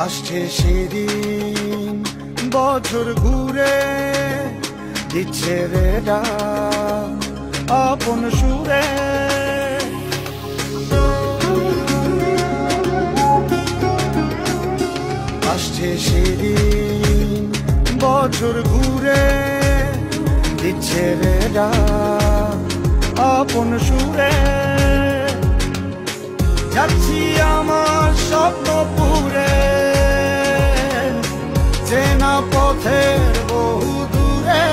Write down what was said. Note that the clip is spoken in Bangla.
আসছে সেদিন বছর ঘুরে দিচ্ছে রে ডাক আপন সুরে। আসছে সেদিন বছর ঘুরে দিচ্ছে রে ডাক আপন সুরে। যাচ্ছি আমার স্বপ্নপুরে চেনা পথের বহু দূরে।